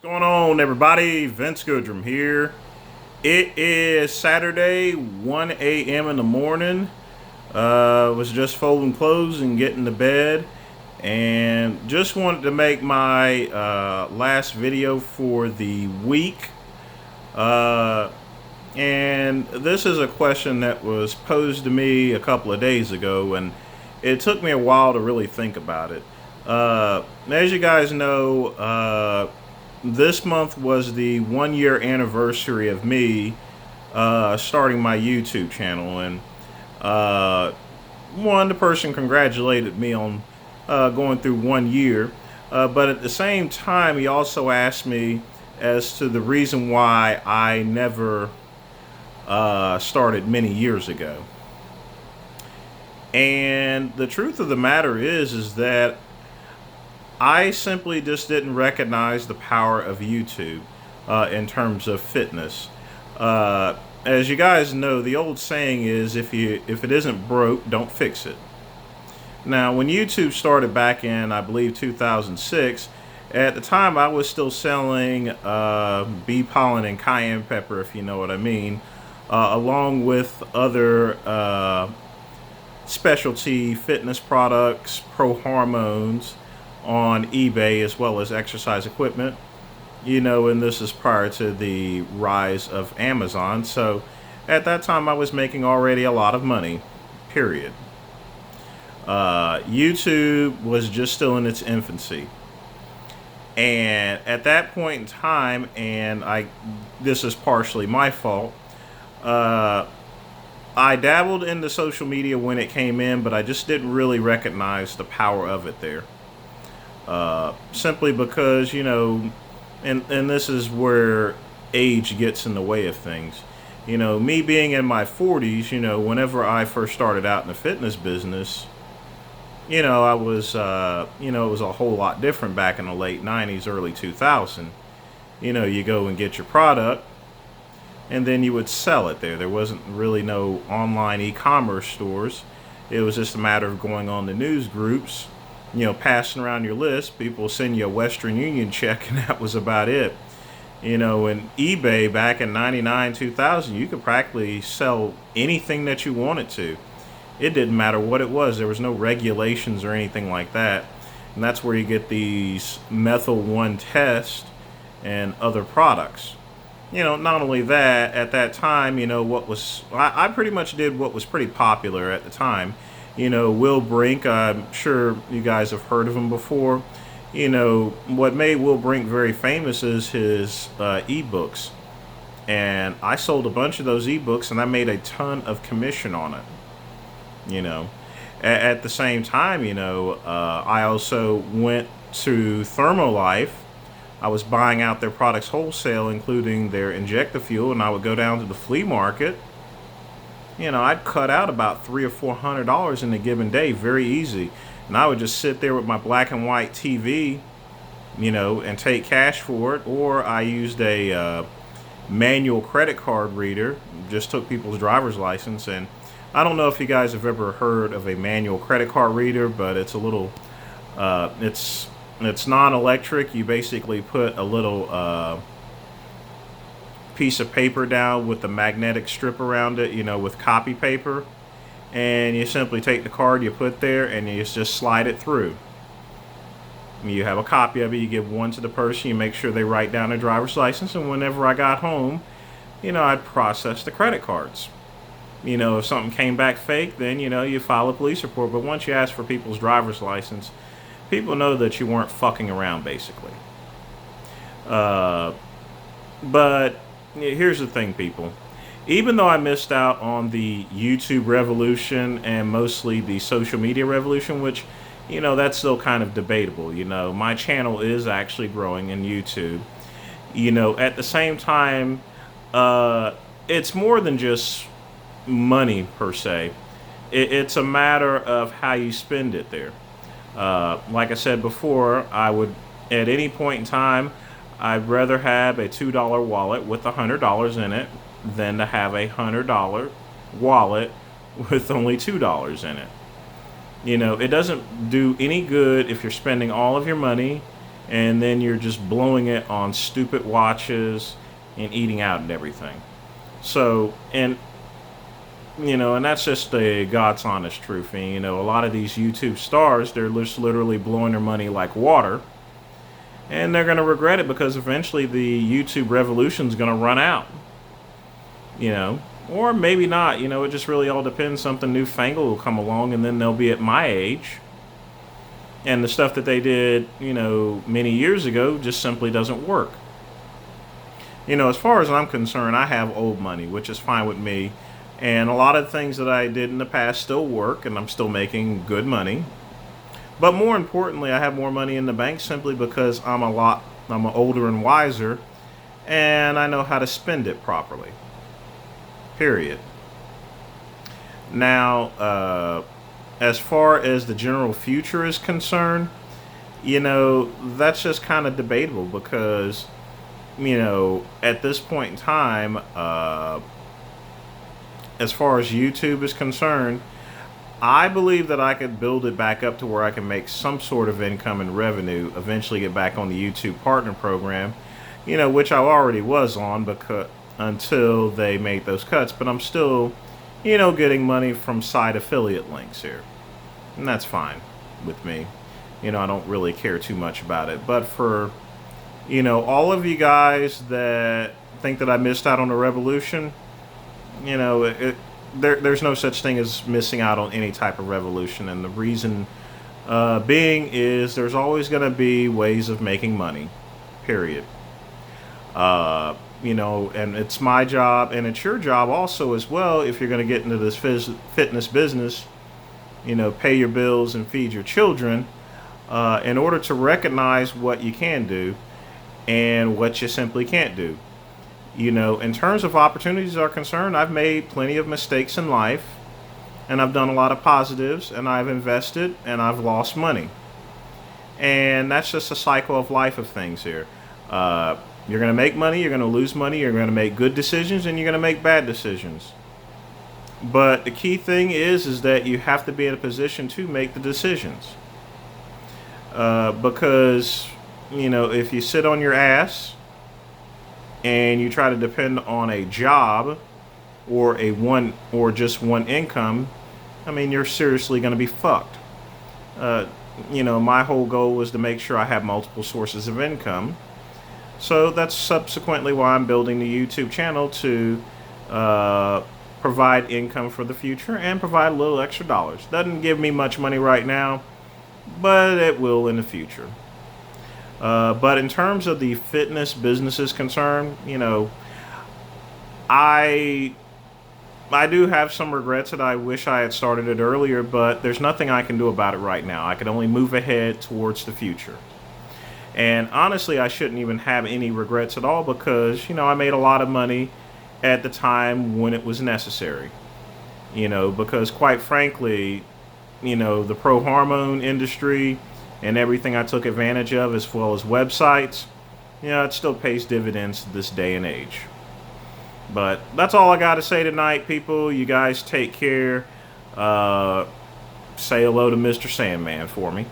Going on, everybody? Vince Goodrum here. It is Saturday, 1 a.m. in the morning. Was just folding clothes and getting to bed, and just wanted to make my last video for the week. And this is a question that was posed to me a couple of days ago, and it took me a while to really think about it. As you guys know, this month was the 1 year anniversary of me starting my YouTube channel, and the person congratulated me on going through 1 year, but at the same time, he also asked me as to the reason why I never started many years ago. And the truth of the matter is that I simply just didn't recognize the power of YouTube in terms of fitness. As you guys know, the old saying is, if it isn't broke, don't fix it. Now, when YouTube started back in, I believe, 2006, at the time I was still selling bee pollen and cayenne pepper, if you know what I mean, along with other specialty fitness products, pro hormones, on eBay, as well as exercise equipment, and this is prior to the rise of Amazon. So at that time I was making already a lot of money, period. YouTube was just still in its infancy, and at that point in time, and this is partially my fault, I dabbled into social media when it came in, but I just didn't really recognize the power of it there. Simply because, and this is where age gets in the way of things. Me being in my 40s, whenever I first started out in the fitness business, I was, it was a whole lot different back in the late 90s, early 2000. You go and get your product, and then you would sell it there. There wasn't really no online e-commerce stores. It was just a matter of going on the news groups, passing around your list. People will send you a Western Union check, and that was about it. In eBay back in 99, 2000, you could practically sell anything that you wanted to. It didn't matter what it was. There was no regulations or anything like that. And that's where you get these Methyl 1 test and other products. Not only that, at that time, I pretty much did what was pretty popular at the time. Will Brink, I'm sure you guys have heard of him before. What made Will Brink very famous is his ebooks. And I sold a bunch of those ebooks, and I made a ton of commission on it. At the same time, I also went to Thermolife. I was buying out their products wholesale, including their Injectafuel, and I would go down to the flea market. I'd cut out about $300 or $400 in a given day, very easy. And I would just sit there with my black and white TV, and take cash for it. Or I used a manual credit card reader, just took people's driver's license. And I don't know if you guys have ever heard of a manual credit card reader, but it's a little, it's non-electric. You basically put a little piece of paper down with the magnetic strip around it, with copy paper, and you simply take the card you put there and you just slide it through. You have a copy of it, you give one to the person, you make sure they write down their driver's license, and whenever I got home, I'd process the credit cards. If something came back fake, then you file a police report. But once you ask for people's driver's license, people know that you weren't fucking around, basically. But here's the thing, people. Even though I missed out on the YouTube revolution and mostly the social media revolution, which, that's still kind of debatable. My channel is actually growing in YouTube. At the same time, it's more than just money, per se. It's a matter of how you spend it there. Like I said before, I would, at any point in time, I'd rather have a $2 wallet with $100 in it than to have a $100 wallet with only $2 in it. It doesn't do any good if you're spending all of your money and then you're just blowing it on stupid watches and eating out and everything. So, and that's just the God's honest truth. And, a lot of these YouTube stars, they're just literally blowing their money like water. And they're going to regret it because eventually the YouTube revolution is going to run out. Or maybe not. It just really all depends. Something newfangled will come along and then they'll be at my age. And the stuff that they did, many years ago just simply doesn't work. As far as I'm concerned, I have old money, which is fine with me. And a lot of things that I did in the past still work, and I'm still making good money. But more importantly, I have more money in the bank simply because I'm older and wiser, and I know how to spend it properly. Period. Now, as far as the general future is concerned, that's just kind of debatable because, at this point in time, as far as YouTube is concerned, I believe that I could build it back up to where I can make some sort of income and revenue, eventually get back on the YouTube Partner Program, which I already was on because until they made those cuts, but I'm still, getting money from side affiliate links here. And that's fine with me. I don't really care too much about it. But for, all of you guys that think that I missed out on the revolution, there's no such thing as missing out on any type of revolution. And the reason being is there's always going to be ways of making money, period. And it's my job and it's your job also as well if you're going to get into this fitness business, pay your bills and feed your children, in order to recognize what you can do and what you simply can't do. In terms of opportunities are concerned, I've made plenty of mistakes in life, and I've done a lot of positives, and I've invested, and I've lost money. And that's just a cycle of life of things here. You're going to make money, you're going to lose money, you're going to make good decisions, and you're going to make bad decisions. But the key thing is that you have to be in a position to make the decisions. Because, if you sit on your ass and you try to depend on a job or just one income, you're seriously going to be fucked. My whole goal was to make sure I have multiple sources of income. So that's subsequently why I'm building the YouTube channel to provide income for the future and provide a little extra dollars. Doesn't give me much money right now, but it will in the future. But in terms of the fitness business is concerned, I do have some regrets that I wish I had started it earlier, but there's nothing I can do about it right now. I can only move ahead towards the future. And honestly, I shouldn't even have any regrets at all because, I made a lot of money at the time when it was necessary. Because quite frankly, the pro-hormone industry and everything I took advantage of as well as websites, it still pays dividends to this day and age. But that's all I got to say tonight, people. You guys take care. Say hello to Mr. Sandman for me.